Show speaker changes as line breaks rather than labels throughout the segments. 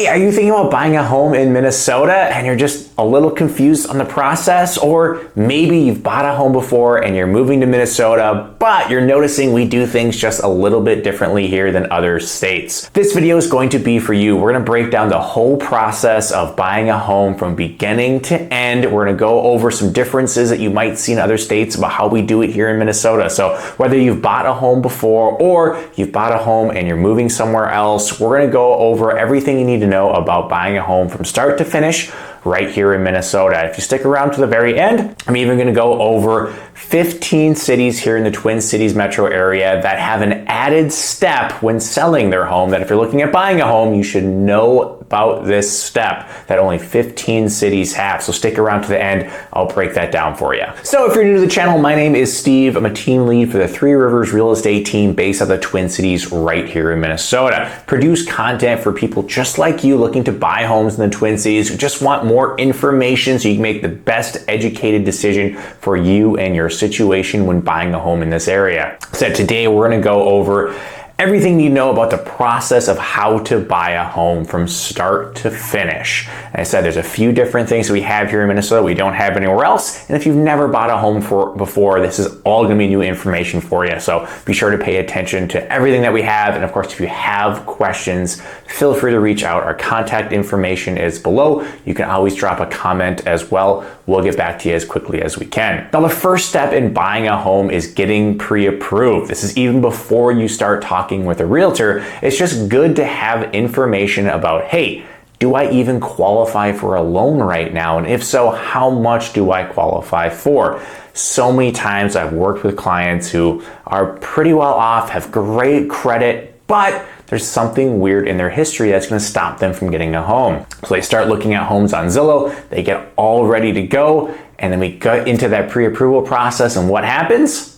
Hey, are you thinking about buying a home in Minnesota and you're just a little confused on the process? Or maybe you've bought a home before and you're moving to Minnesota, but you're noticing we do things just a little bit differently here than other states. This video is going to be for you. We're gonna break down the whole process of buying a home from beginning to end. We're gonna go over some differences that you might see in other states about how we do it here in Minnesota. So whether you've bought a home before or you've bought a home and you're moving somewhere else, we're gonna go over everything you need to know about buying a home from start to finish right here in Minnesota. If you stick around to the very end, I'm even gonna go over 15 cities here in the Twin Cities metro area that have an added step when selling their home, that if you're looking at buying a home, you should know about this step that only 15 cities have. So stick around to the end, I'll break that down for you. So if you're new to the channel, my name is Steve. I'm a team lead for the Three Rivers real estate team based out of the Twin Cities right here in Minnesota. Produce content for people just like you looking to buy homes in the Twin Cities who just want more information so you can make the best educated decision for you and your situation when buying a home in this area. So today we're gonna go over everything you know about the process of how to buy a home from start to finish. And I said there's a few different things we have here in Minnesota we don't have anywhere else. And if you've never bought a home before, this is all gonna be new information for you. So be sure to pay attention to everything that we have. And of course, if you have questions, feel free to reach out. Our contact information is below. You can always drop a comment as well. We'll get back to you as quickly as we can. Now, the first step in buying a home is getting pre-approved. This is even before you start talking with a realtor. It's just good to have information about, hey, do I even qualify for a loan right now? And if so, how much do I qualify for? So many times I've worked with clients who are pretty well off, have great credit, but there's something weird in their history that's gonna stop them from getting a home. So they start looking at homes on Zillow, they get all ready to go, and then we get into that pre-approval process, and what happens?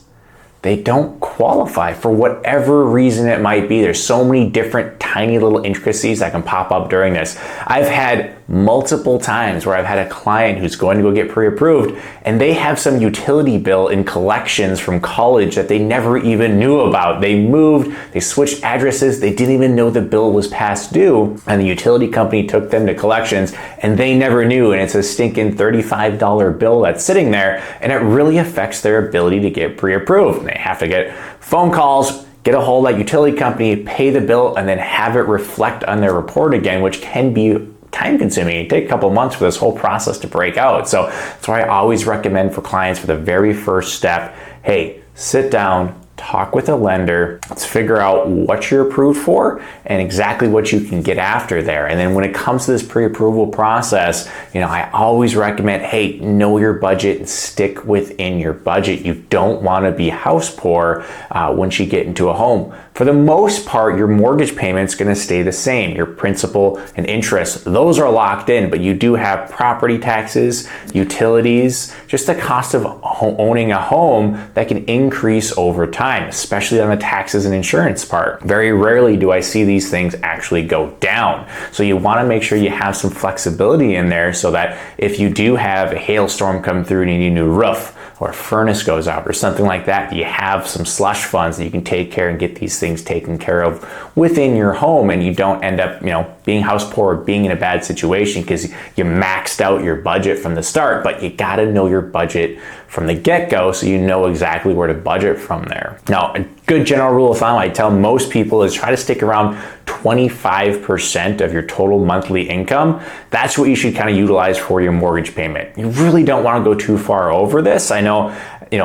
They don't qualify for whatever reason it might be. There's so many different tiny little intricacies that can pop up during this. I've had multiple times where I've had a client who's going to go get pre-approved and they have some utility bill in collections from college that they never even knew about. They moved, they switched addresses, they didn't even know the bill was past due, and the utility company took them to collections and they never knew, and it's a stinking $35 bill that's sitting there, and it really affects their ability to get pre-approved. They have to get phone calls, get a hold of that utility company, pay the bill, and then have it reflect on their report again, which can be time consuming. It takes a couple months for this whole process to break out. So that's why I always recommend for clients for the very first step, hey, sit down, talk with a lender, let's figure out what you're approved for and exactly what you can get after there. And then when it comes to this pre-approval process, I always recommend, hey, know your budget and stick within your budget. You don't want to be house poor once you get into a home. For the most part, your mortgage payment's going to stay the same. Your principal and interest, those are locked in, but you do have property taxes, utilities, just the cost of owning a home that can increase over time, especially on the taxes and insurance part. Very rarely do I see these things actually go down. So you want to make sure you have some flexibility in there so that if you do have a hailstorm come through and you need a new roof, or a furnace goes out or something like that, you have some slush funds that you can take care and get these things taken care of within your home, and you don't end up, being house poor or being in a bad situation because you maxed out your budget from the start. But you got to know your budget from the get-go so you know exactly where to budget from there. Now, a good general rule of thumb I tell most people is try to stick around 25% of your total monthly income. That's what you should kind of utilize for your mortgage payment. You really don't want to go too far over this. I know,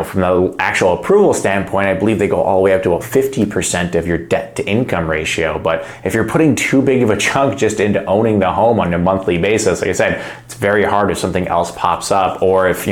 from the actual approval standpoint, I believe they go all the way up to about 50% of your debt to income ratio. But if you're putting too big of a chunk just into owning the home on a monthly basis, like I said, it's very hard if something else pops up, or if,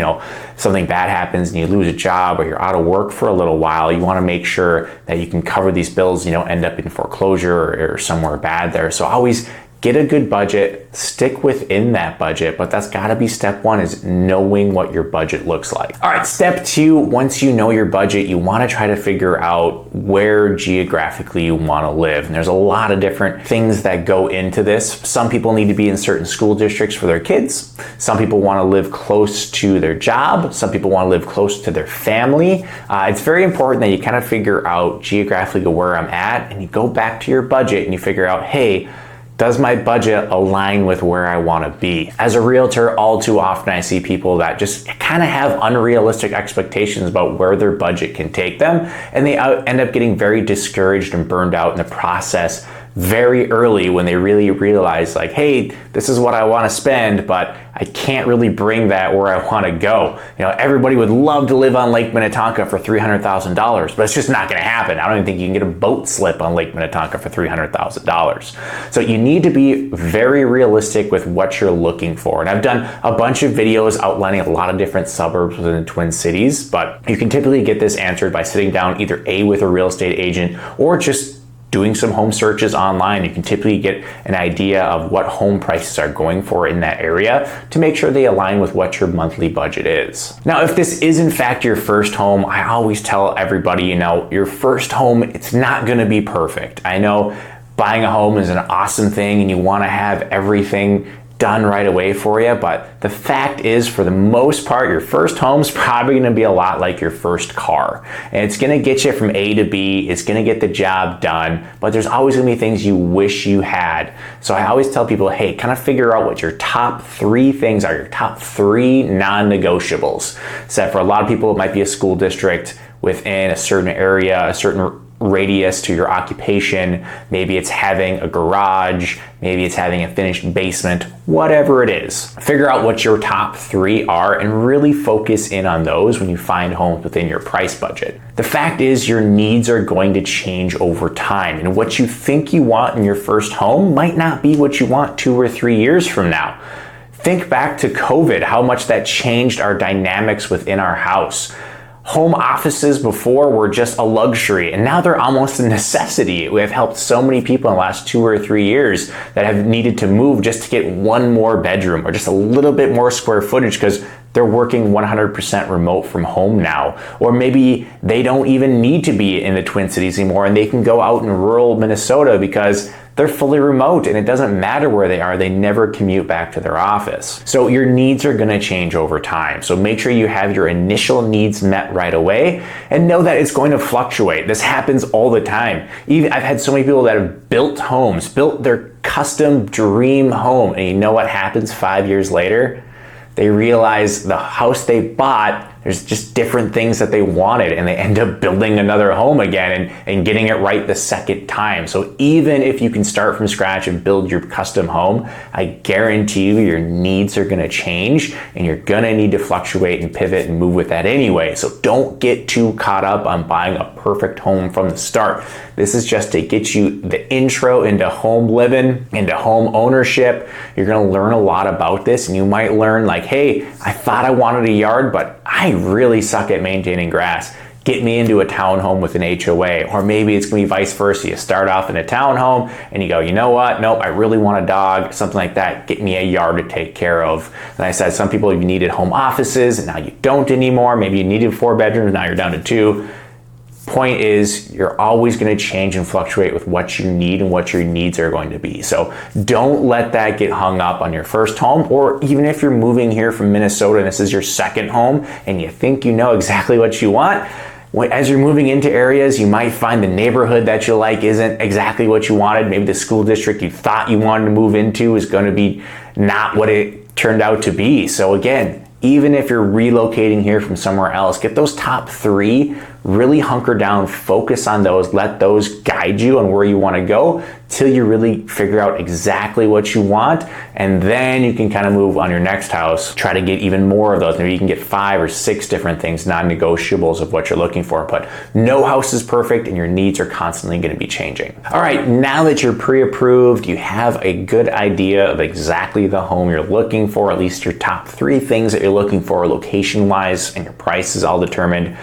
something bad happens and you lose a job or you're out of work for a little while, you want to make sure that you can cover these bills, end up in foreclosure or somewhere bad there. So always get a good budget, stick within that budget, but that's gotta be step one, is knowing what your budget looks like. All right, step two, once you know your budget, you wanna try to figure out where geographically you wanna live. And there's a lot of different things that go into this. Some people need to be in certain school districts for their kids. Some people wanna live close to their job. Some people wanna live close to their family. It's very important that you kind of figure out geographically where I'm at, and you go back to your budget and you figure out, hey, Does my budget align with where I want to be? As a realtor, all too often I see people that just kind of have unrealistic expectations about where their budget can take them, and they end up getting very discouraged and burned out in the process very early when they really realize like, hey, this is what I want to spend, but I can't really bring that where I want to go. You know, everybody would love to live on Lake Minnetonka for $300,000, but it's just not going to happen. I don't even think you can get a boat slip on Lake Minnetonka for $300,000. So you need to be very realistic with what you're looking for. And I've done a bunch of videos outlining a lot of different suburbs within the Twin Cities, but you can typically get this answered by sitting down either with a real estate agent or just doing some home searches online. You can typically get an idea of what home prices are going for in that area to make sure they align with what your monthly budget is. Now, if this is in fact your first home, I always tell everybody, you know, your first home, it's not going to be perfect. I know buying a home is an awesome thing and you want to have everything done right away for you, but the fact is, for the most part, your first home is probably going to be a lot like your first car, and it's going to get you from A to B. It's going to get the job done, but there's always going to be things you wish you had. So I always tell people, hey, kind of figure out what your top 3 things are, your top 3 non-negotiables. So for a lot of people, it might be a school district within a certain area, a certain radius to your occupation. Maybe it's having a garage, maybe it's having a finished basement, whatever it is. Figure out what your top 3 are and really focus in on those when you find homes within your price budget. The fact is, your needs are going to change over time, and what you think you want in your first home might not be what you want 2 or 3 years from now. Think back to COVID, how much that changed our dynamics within our house. Home offices before were just a luxury, and now they're almost a necessity. We have helped so many people in the last 2 or 3 years that have needed to move just to get one more bedroom or just a little bit more square footage because they're working 100% remote from home now. Or maybe they don't even need to be in the Twin Cities anymore and they can go out in rural Minnesota because they're fully remote and it doesn't matter where they are. They never commute back to their office. So your needs are going to change over time. So make sure you have your initial needs met right away and know that it's going to fluctuate. This happens all the time. Even I've had so many people that have built homes, built their custom dream home, and you know what happens 5 years later? They realize the house they bought, there's just different things that they wanted, and they end up building another home again and getting it right the second time. So even if you can start from scratch and build your custom home, I guarantee you your needs are gonna change and you're gonna need to fluctuate and pivot and move with that anyway. So don't get too caught up on buying a perfect home from the start. This is just to get you the intro into home living, into home ownership. You're gonna learn a lot about this, and you might learn like, hey, I thought I wanted a yard, but I really suck at maintaining grass. Get me into a townhome with an HOA. Or maybe it's gonna be vice versa. You start off in a townhome and you go, you know what? Nope, I really want a dog, something like that. Get me a yard to take care of. And I said, some people, you needed home offices and now you don't anymore. Maybe you needed 4 bedrooms, now you're down to 2. Point is, you're always going to change and fluctuate with what you need and what your needs are going to be. So don't let that get hung up on your first home, or even if you're moving here from Minnesota and this is your second home and you think you know exactly what you want. As you're moving into areas, you might find the neighborhood that you like isn't exactly what you wanted. Maybe the school district you thought you wanted to move into is going to be not what it turned out to be. So again, even if you're relocating here from somewhere else, get those top 3, really hunker down, focus on those, let those guide you on where you want to go till you really figure out exactly what you want, and then you can kind of move on your next house, try to get even more of those. Maybe you can get 5 or 6 different things, non-negotiables of what you're looking for, but no house is perfect and your needs are constantly going to be changing. All right, now that you're pre-approved, you have a good idea of exactly the home you're looking for, at least your top 3 things that you're looking for location-wise, and your price is all determined.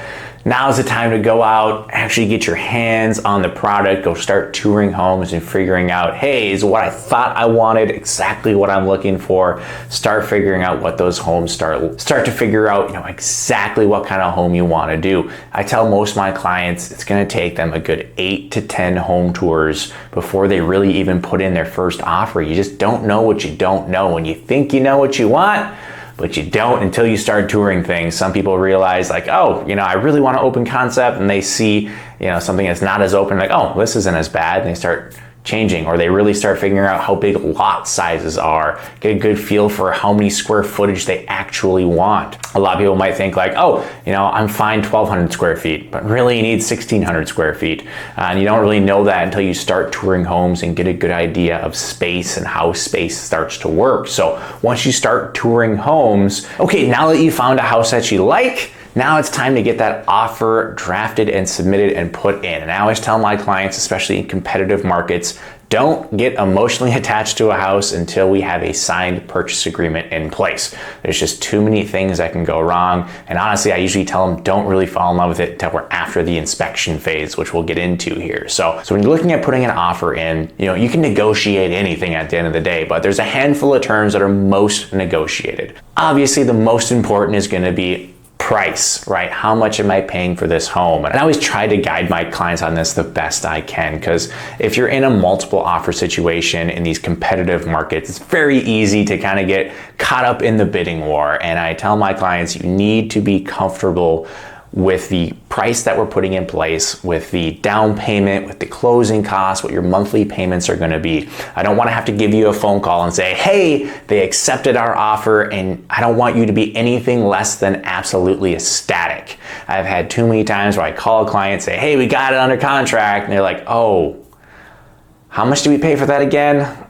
Now's the time to go out, actually get your hands on the product, go start touring homes and figuring out, hey, is what I thought I wanted exactly what I'm looking for? Start figuring out what those homes start to figure out, exactly what kind of home you want to do. I tell most of my clients it's going to take them a good 8 to 10 home tours before they really even put in their first offer. You just don't know what you don't know. When you think you know what you want, but you don't until you start touring things. Some people realize like, oh, I really want to open concept, and they see, something that's not as open, like, oh, this isn't as bad, and they start changing, or they really start figuring out how big lot sizes are, get a good feel for how many square footage they actually want. A lot of people might think like, oh, I'm fine 1,200 square feet, but really you need 1,600 square feet. And you don't really know that until you start touring homes and get a good idea of space and how space starts to work. So once you start touring homes, okay, now that you found a house that you like, now it's time to get that offer drafted and submitted and put in. And I always tell my clients, especially in competitive markets, don't get emotionally attached to a house until we have a signed purchase agreement in place. There's just too many things that can go wrong. And honestly, I usually tell them don't really fall in love with it until we're after the inspection phase, which we'll get into here. So when you're looking at putting an offer in, you can negotiate anything at the end of the day, but there's a handful of terms that are most negotiated. Obviously, the most important is going to be price, right? How much am I paying for this home? And I always try to guide my clients on this the best I can, because if you're in a multiple offer situation in these competitive markets, it's very easy to kind of get caught up in the bidding war. And I tell my clients, you need to be comfortable with the price that we're putting in place, with the down payment, with the closing costs, what your monthly payments are gonna be. I don't wanna have to give you a phone call and say, hey, they accepted our offer, and I don't want you to be anything less than absolutely ecstatic. I've had too many times where I call a client and say, hey, we got it under contract, and they're like, oh, how much do we pay for that again?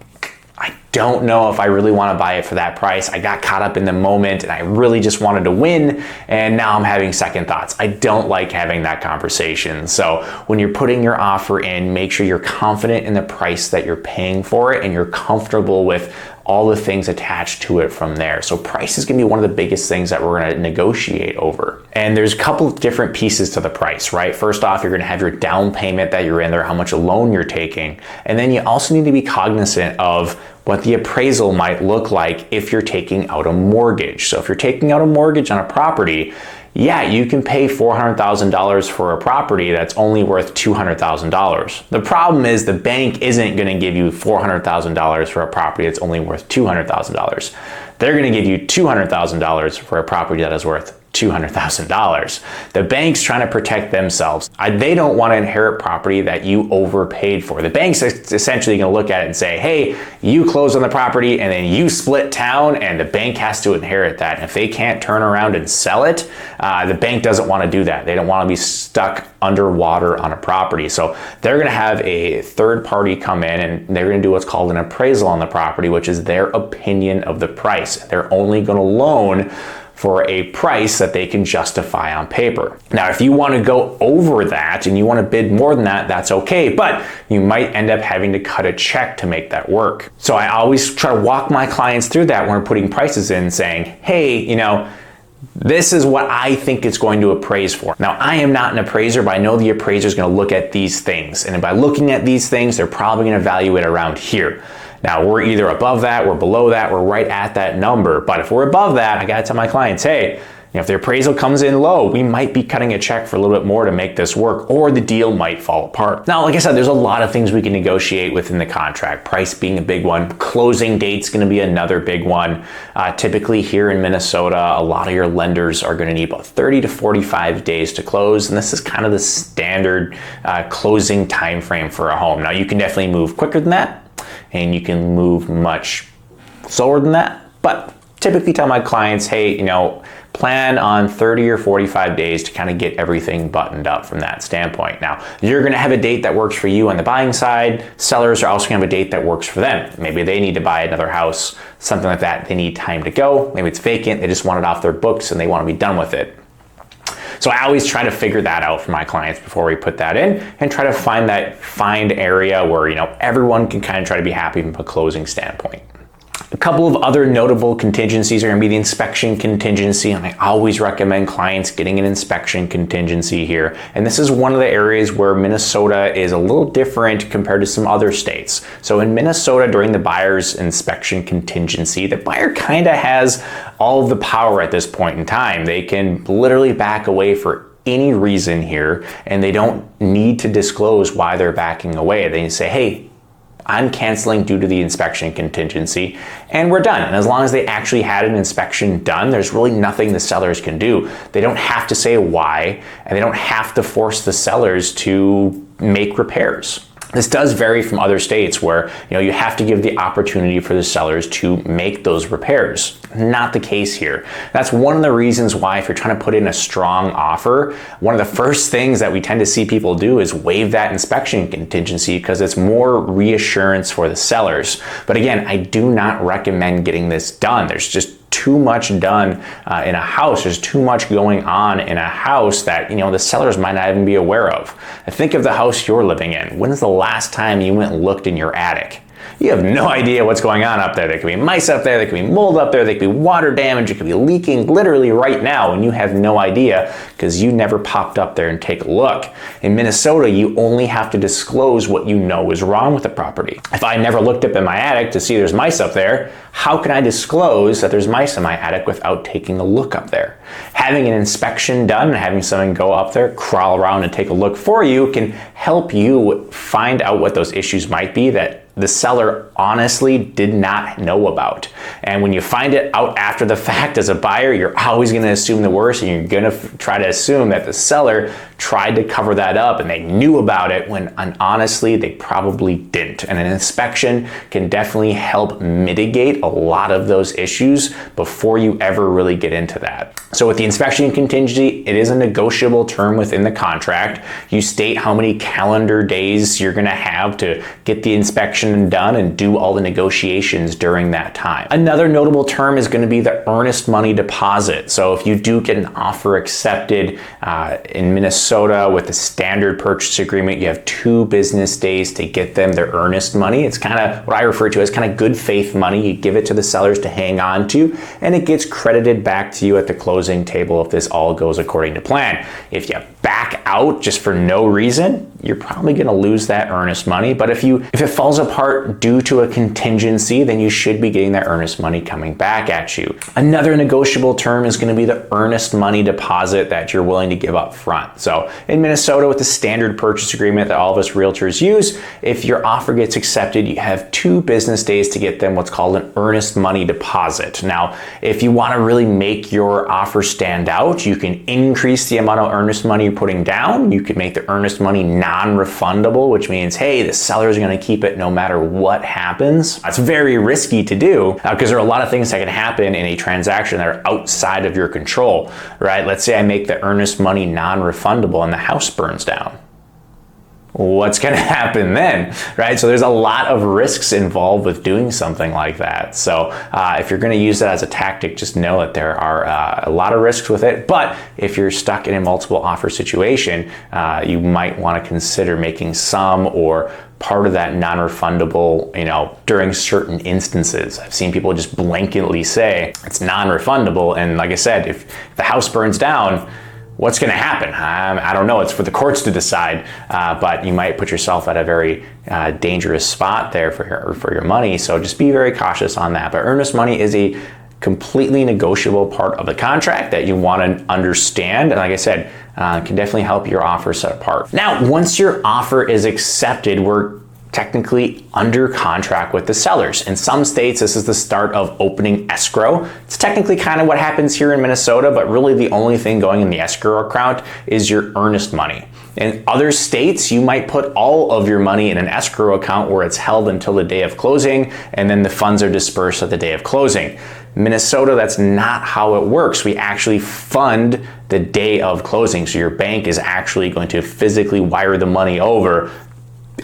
Don't know if I really want to buy it for that price. I got caught up in the moment and I really just wanted to win, and now I'm having second thoughts. I don't like having that conversation. So when you're putting your offer in, make sure you're confident in the price that you're paying for it and you're comfortable with all the things attached to it from there. So price is gonna be one of the biggest things that we're gonna negotiate over. And there's a couple of different pieces to the price, right? First off, you're gonna have your down payment that you're in there, how much a loan you're taking. And then you also need to be cognizant of what the appraisal might look like if you're taking out a mortgage. So if you're taking out a mortgage on a property, yeah, you can pay $400,000 for a property that's only worth $200,000. The problem is the bank isn't going to give you $400,000 for a property that's only worth $200,000. They're going to give you $200,000 for a property that is worth $200,000. The bank's trying to protect themselves. They don't want to inherit property that you overpaid for. The bank's essentially going to look at it and say, hey, you closed on the property and then you split town, and the bank has to inherit that. And if they can't turn around and sell it, the bank doesn't want to do that. They don't want to be stuck underwater on a property. So they're going to have a third party come in and they're going to do what's called an appraisal on the property, which is their opinion of the price. They're only going to loan for a price that they can justify on paper. Now, if you want to go over that and you want to bid more than that, that's okay, but you might end up having to cut a check to make that work. So I always try to walk my clients through that when we're putting prices in, saying, hey, this is what I think it's going to appraise for. Now, I am not an appraiser, but I know the appraiser is going to look at these things. And by looking at these things, they're probably going to evaluate around here. Now, we're either above that, we're below that, we're right at that number. But if we're above that, I got to tell my clients, hey, if the appraisal comes in low, we might be cutting a check for a little bit more to make this work, or the deal might fall apart. Now, like I said, there's a lot of things we can negotiate within the contract. Price being a big one. Closing date's going to be another big one. Typically here in Minnesota, a lot of your lenders are going to need about 30 to 45 days to close, and this is kind of the standard closing time frame for a home. Now, you can definitely move quicker than that, and you can move much slower than that, but typically tell my clients, hey, plan on 30 or 45 days to kind of get everything buttoned up from that standpoint. Now, you're going to have a date that works for you on the buying side. Sellers are also going to have a date that works for them. Maybe they need to buy another house, something like that. They need time to go. Maybe it's vacant. They just want it off their books and they want to be done with it. So I always try to figure that out for my clients before we put that in, and try to find that area where, everyone can kind of try to be happy from a closing standpoint. A couple of other notable contingencies are going to be the inspection contingency, and I always recommend clients getting an inspection contingency here. And this is one of the areas where Minnesota is a little different compared to some other states. So in Minnesota, during the buyer's inspection contingency, the buyer kind of has all of the power at this point in time. They can literally back away for any reason here, and they don't need to disclose why they're backing away. They can say, hey, I'm canceling due to the inspection contingency, and we're done. And as long as they actually had an inspection done, there's really nothing the sellers can do. They don't have to say why, and they don't have to force the sellers to make repairs. This does vary from other states where you have to give the opportunity for the sellers to make those repairs. Not the case here. That's one of the reasons why, if you're trying to put in a strong offer, one of the first things that we tend to see people do is waive that inspection contingency, because it's more reassurance for the sellers. But again, I do not recommend getting this done. There's just too much done in a house. There's too much going on in a house that the sellers might not even be aware of. Think of the house you're living in. When is the last time you went and looked in your attic? You have no idea what's going on up there. There could be mice up there, there could be mold up there, there could be water damage, it could be leaking literally right now, and you have no idea because you never popped up there and take a look. In Minnesota, you only have to disclose what you know is wrong with the property. If I never looked up in my attic to see there's mice up there, how can I disclose that there's mice in my attic without taking a look up there? Having an inspection done and having someone go up there, crawl around and take a look for you can help you find out what those issues might be that the seller honestly did not know about. And when you find it out after the fact as a buyer, you're always going to assume the worst, and you're going to try to assume that the seller tried to cover that up and they knew about it, when honestly they probably didn't. And an inspection can definitely help mitigate a lot of those issues before you ever really get into that. So with the inspection contingency, it is a negotiable term within the contract. You state how many calendar days you're going to have to get the inspection done and do all the negotiations during that time. Another notable term is going to be the earnest money deposit. So if you do get an offer accepted in Minnesota with the standard purchase agreement, you have 2 business days to get them their earnest money. It's kind of what I refer to as kind of good faith money. You give it to the sellers to hang on to, and it gets credited back to you at the closing table if this all goes according to plan. If you back out just for no reason, you're probably going to lose that earnest money. But if it falls apart due to a contingency, then you should be getting that earnest money coming back at you. Another negotiable term is going to be the earnest money deposit that you're willing to give up front. So in Minnesota, with the standard purchase agreement that all of us realtors use, if your offer gets accepted, you have 2 business days to get them what's called an earnest money deposit. Now, if you want to really make your offer stand out, you can increase the amount of earnest money you're putting down. You could make the earnest money non-refundable, which means, hey, the seller is going to keep it no matter what happens. That's very risky to do because there are a lot of things that can happen in a transaction that are outside of your control, right? Let's say I make the earnest money non-refundable and the house burns down. What's going to happen then, right? So there's a lot of risks involved with doing something like that. So if you're going to use that as a tactic, just know that there are a lot of risks with it. But if you're stuck in a multiple offer situation, you might want to consider making some or part of that non-refundable, during certain instances. I've seen people just blanketly say it's non-refundable. And like I said, if the house burns down, what's going to happen? I don't know. It's for the courts to decide, but you might put yourself at a very dangerous spot there for your money. So just be very cautious on that. But earnest money is a completely negotiable part of the contract that you want to understand. And like I said, can definitely help your offer set apart. Now, once your offer is accepted, we're technically under contract with the sellers. In some states, this is the start of opening escrow. It's technically kind of what happens here in Minnesota, but really the only thing going in the escrow account is your earnest money. In other states, you might put all of your money in an escrow account where it's held until the day of closing, and then the funds are dispersed at the day of closing. Minnesota, that's not how it works. We actually fund the day of closing. So your bank is actually going to physically wire the money over.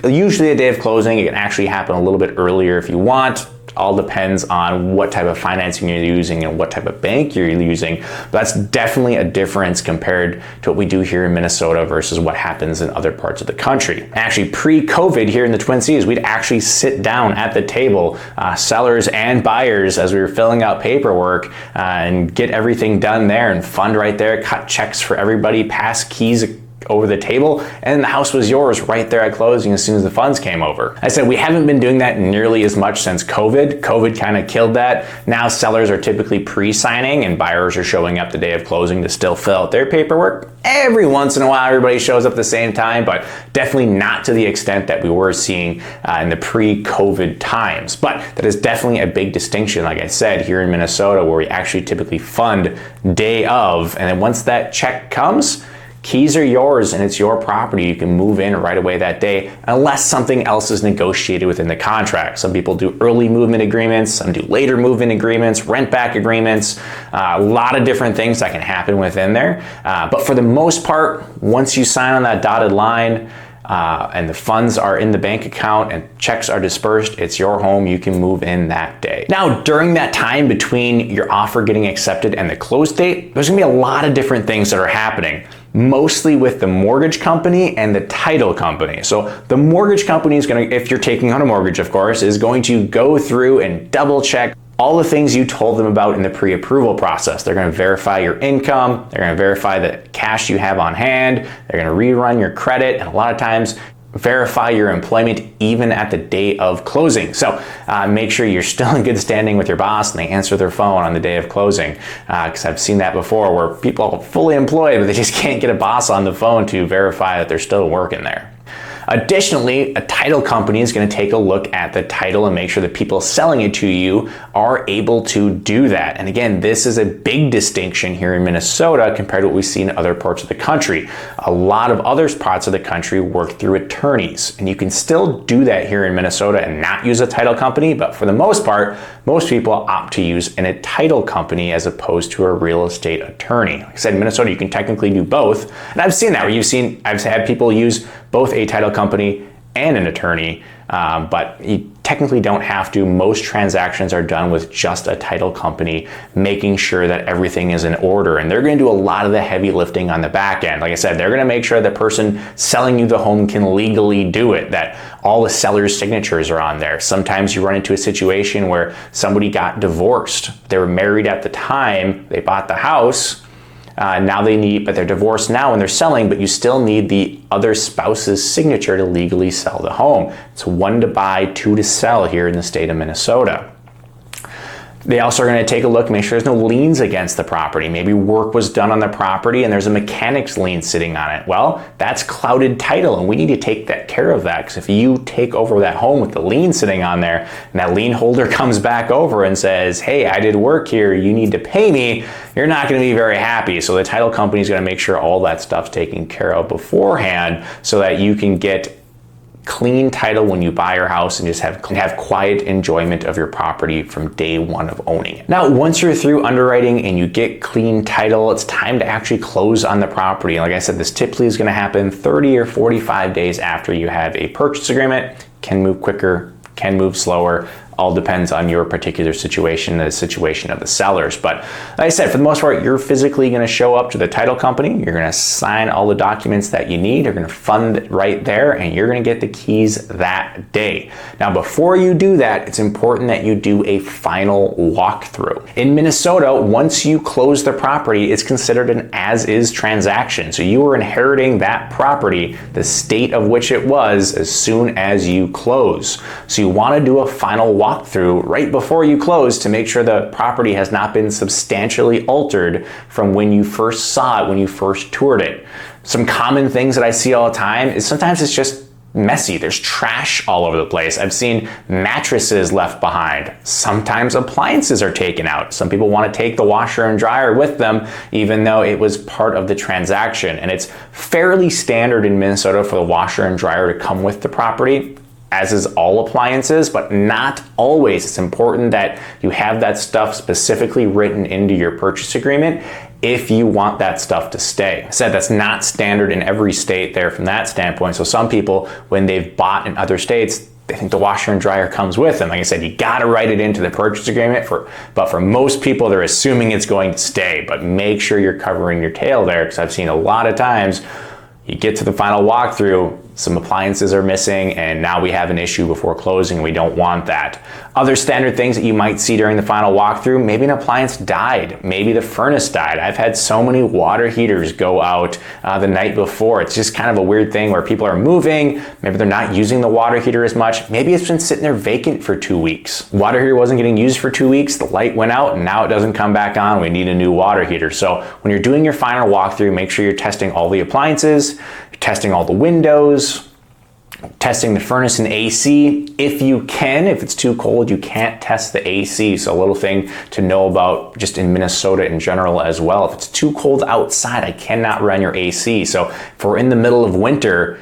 Usually a day of closing. It can actually happen a little bit earlier if you want. It all depends on what type of financing you're using and what type of bank you're using. But that's definitely a difference compared to what we do here in Minnesota versus what happens in other parts of the country. Actually, pre-COVID here in the Twin Cities, we'd actually sit down at the table, sellers and buyers, as we were filling out paperwork and get everything done there and fund right there, cut checks for everybody, pass keys over the table, and the house was yours right there at closing as soon as the funds came over. I said we haven't been doing that nearly as much since COVID. COVID kind of killed that. Now sellers are typically pre-signing and buyers are showing up the day of closing to still fill out their paperwork. Every once in a while, everybody shows up at the same time, but definitely not to the extent that we were seeing in the pre-COVID times. But that is definitely a big distinction, like I said, here in Minnesota, where we actually typically fund day of, and then once that check comes, Keys are yours and it's your property. You can move in right away that day unless something else is negotiated within the contract. Some people do early movement agreements, some do later movement agreements, rent back agreements, a lot of different things that can happen within there. But for the most part, once you sign on that dotted line, and the funds are in the bank account and checks are dispersed, it's your home, you can move in that day. Now, during that time between your offer getting accepted and the close date, there's gonna be a lot of different things that are happening, mostly with the mortgage company and the title company. So the mortgage company is gonna, if you're taking on a mortgage, of course, is going to go through and double check all the things you told them about in the pre-approval process. They're gonna verify your income, they're gonna verify the cash you have on hand, they're gonna rerun your credit, and a lot of times verify your employment even at the day of closing. So make sure you're still in good standing with your boss and they answer their phone on the day of closing. Because I've seen that before where people are fully employed, but they just can't get a boss on the phone to verify that they're still working there. Additionally, a title company is going to take a look at the title and make sure that people selling it to you are able to do that. And again, this is a big distinction here in Minnesota compared to what we see in other parts of the country. A lot of other parts of the country work through attorneys, and you can still do that here in Minnesota and not use a title company, but for the most part, most people opt to use a title company as opposed to a real estate attorney. Like I said, in Minnesota, you can technically do both. And I've seen that where I've had people use both a title company and an attorney, but you technically don't have to. Most transactions are done with just a title company, making sure that everything is in order. And they're going to do a lot of the heavy lifting on the back end. Like I said, they're going to make sure the person selling you the home can legally do it, that all the seller's signatures are on there. Sometimes you run into a situation where somebody got divorced. They were married at the time they bought the house. But they're divorced now and they're selling, but you still need the other spouse's signature to legally sell the home. It's 1 to buy, 2 to sell here in the state of Minnesota. They also are going to take a look, make sure there's no liens against the property. Maybe work was done on the property and there's a mechanic's lien sitting on it. Well, that's clouded title and we need to take care of that, because if you take over that home with the lien sitting on there and that lien holder comes back over and says, hey, I did work here, you need to pay me, you're not going to be very happy. So the title company is going to make sure all that stuff's taken care of beforehand so that you can get clean title when you buy your house and just have quiet enjoyment of your property from day one of owning it. Now, once you're through underwriting and you get clean title, it's time to actually close on the property. And like I said, this typically is going to happen 30 or 45 days after you have a purchase agreement. Can move quicker, can move slower. All depends on your particular situation, the situation of the sellers. But like I said, for the most part, you're physically going to show up to the title company. You're going to sign all the documents that you need. You're going to fund it right there, and you're going to get the keys that day. Now, before you do that, it's important that you do a final walkthrough. In Minnesota, once you close the property, it's considered an as-is transaction. So you are inheriting that property, the state of which it was, as soon as you close. So you want to do a final walkthrough right before you close to make sure the property has not been substantially altered from when you first saw it, when you first toured it. Some common things that I see all the time is sometimes it's just messy. There's trash all over the place. I've seen mattresses left behind. Sometimes appliances are taken out. Some people want to take the washer and dryer with them, even though it was part of the transaction. And it's fairly standard in Minnesota for the washer and dryer to come with the property, as is all appliances, but not always. It's important that you have that stuff specifically written into your purchase agreement if you want that stuff to stay. I said that's not standard in every state there from that standpoint. So some people, when they've bought in other states, they think the washer and dryer comes with them. Like I said, you gotta write it into the purchase agreement, but for most people, they're assuming it's going to stay. But make sure you're covering your tail there, because I've seen a lot of times you get to the final walkthrough, some appliances are missing, and now we have an issue before closing. We don't want that. Other standard things that you might see during the final walkthrough, maybe an appliance died, maybe the furnace died. I've had so many water heaters go out the night before. It's just kind of a weird thing where people are moving, maybe they're not using the water heater as much, maybe it's been sitting there vacant for 2 weeks. Water heater wasn't getting used for 2 weeks, the light went out, and now it doesn't come back on. We need a new water heater. So when you're doing your final walkthrough, make sure you're testing all the appliances, you're testing all the windows, Testing the furnace and AC, if you can. If it's too cold, you can't test the AC. So a little thing to know about just in Minnesota in general as well. If it's too cold outside, I cannot run your AC. So if we're in the middle of winter,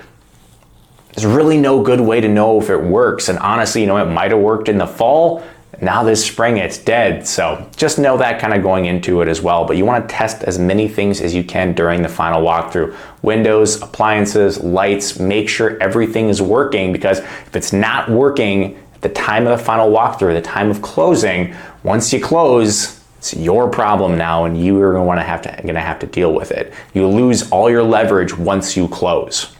there's really no good way to know if it works. And honestly, it might have worked in the fall. Now this spring it's dead. So just know that kind of going into it as well. But you want to test as many things as you can during the final walkthrough. Windows, appliances, lights, make sure everything is working, because if it's not working at the time of the final walkthrough, the time of closing, once you close, it's your problem now, and you are going to have to deal with it. You lose all your leverage once you close.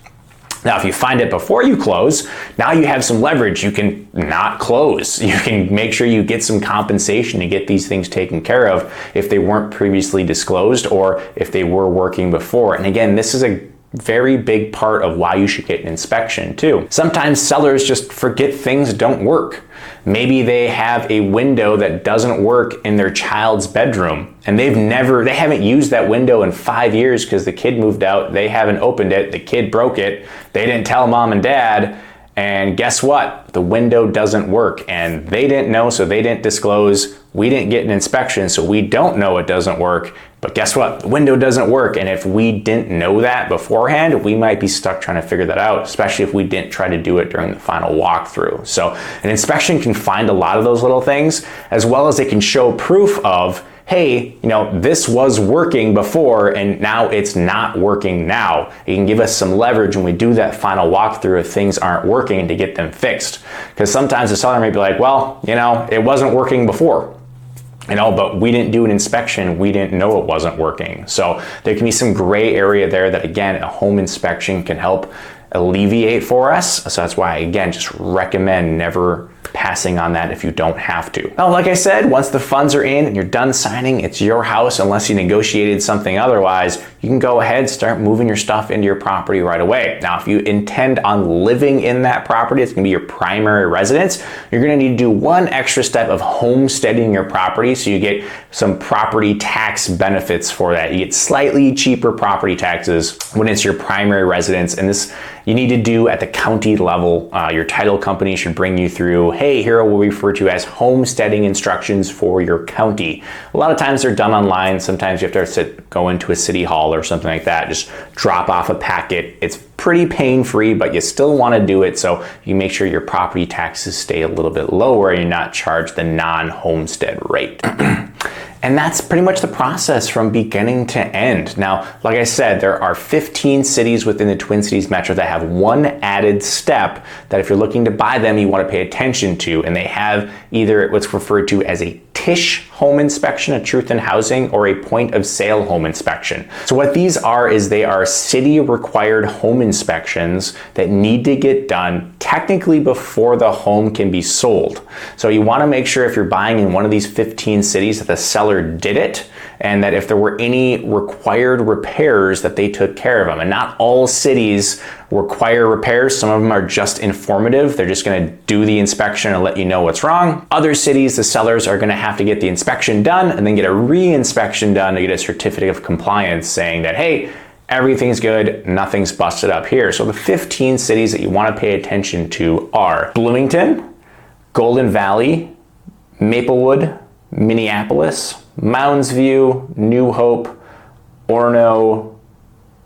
Now, if you find it before you close, now you have some leverage. You can not close. You can make sure you get some compensation to get these things taken care of if they weren't previously disclosed or if they were working before. And again, this is a very big part of why you should get an inspection too. Sometimes sellers just forget things don't work. Maybe they have a window that doesn't work in their child's bedroom, and they haven't used that window in 5 years because the kid moved out, they haven't opened it, the kid broke it, they didn't tell mom and dad, and guess what? The window doesn't work, and they didn't know, so they didn't disclose. We didn't get an inspection, so we don't know it doesn't work. But guess what? The window doesn't work, and if we didn't know that beforehand, we might be stuck trying to figure that out, especially if we didn't try to do it during the final walkthrough. So an inspection can find a lot of those little things, as well as it can show proof of, hey, this was working before and now it's not working now. It can give us some leverage when we do that final walkthrough if things aren't working to get them fixed. Because sometimes the seller may be like, well, it wasn't working before. But we didn't do an inspection. We didn't know it wasn't working. So there can be some gray area there that, again, a home inspection can help alleviate for us. So that's why, again, just recommend never passing on that if you don't have to. Now, like I said, once the funds are in and you're done signing, it's your house unless you negotiated something otherwise. You can go ahead, start moving your stuff into your property right away. Now, if you intend on living in that property, it's gonna be your primary residence, you're gonna need to do one extra step of homesteading your property so you get some property tax benefits for that. You get slightly cheaper property taxes when it's your primary residence, and this you need to do at the county level. Your title company should bring you through, hey, here are what we refer to as homesteading instructions for your county. A lot of times they're done online. Sometimes you have to go into a city hall or something like that, just drop off a packet. It's pretty pain-free, but you still want to do it so you make sure your property taxes stay a little bit lower and you're not charged the non-homestead rate. And that's pretty much the process from beginning to end. Now, like I said, there are 15 cities within the Twin Cities Metro that have one added step that if you're looking to buy them, you want to pay attention to. And they have either what's referred to as a TISH home inspection, a truth in housing, or a point of sale home inspection. So what these are is they are city required home inspections that need to get done technically before the home can be sold. So you want to make sure if you're buying in one of these 15 cities that the seller did it, and that if there were any required repairs that they took care of them. And not all cities require repairs. Some of them are just informative. They're just going to do the inspection and let you know what's wrong. Other cities, the sellers are going to have to get the inspection done and then get a re-inspection done to get a certificate of compliance saying that, hey, everything's good, nothing's busted up here. So the 15 cities that you want to pay attention to are Bloomington, Golden Valley, Maplewood, Minneapolis, Mounds View, New Hope, Orono,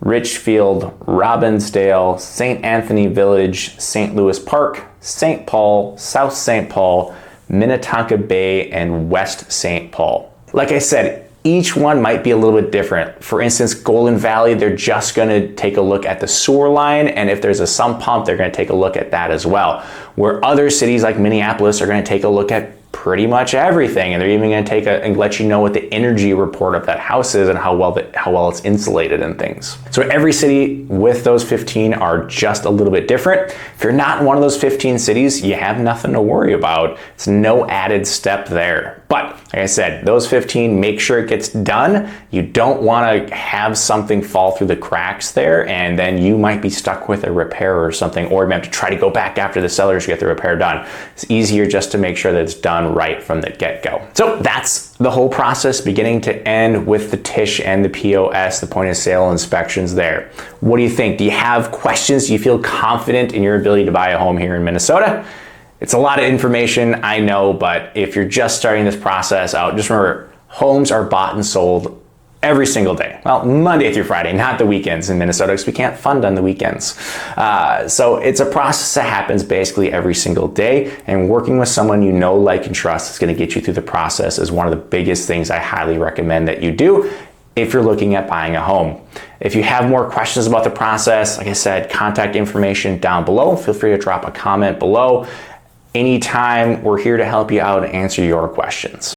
Richfield, Robbinsdale, St. Anthony Village, St. Louis Park, St. Paul, South St. Paul, Minnetonka Bay, and West St. Paul. Like I said, each one might be a little bit different. For instance, Golden Valley, they're just gonna take a look at the sewer line, and if there's a sump pump, they're gonna take a look at that as well. Where other cities like Minneapolis are gonna take a look at pretty much everything, and they're even going to and let you know what the energy report of that house is and how well it's insulated and things. So every city with those 15 are just a little bit different. If you're not in one of those 15 cities, you have nothing to worry about. It's no added step there. But like I said, those 15, make sure it gets done. You don't want to have something fall through the cracks there, and then you might be stuck with a repair or something, or you might have to try to go back after the sellers to get the repair done. It's easier just to make sure that it's done right from the get-go. So that's the whole process, beginning to end, with the TISH and the POS, the point of sale inspections there. What do you think? Do you have questions? Do you feel confident in your ability to buy a home here in Minnesota? It's a lot of information, I know, but if you're just starting this process out, just remember, homes are bought and sold every single day. Well, Monday through Friday, not the weekends in Minnesota, because we can't fund on the weekends. So it's a process that happens basically every single day, and working with someone you know, like, and trust is going to get you through the process is one of the biggest things I highly recommend that you do if you're looking at buying a home. If you have more questions about the process, like I said, contact information down below. Feel free to drop a comment below. Anytime, we're here to help you out and answer your questions.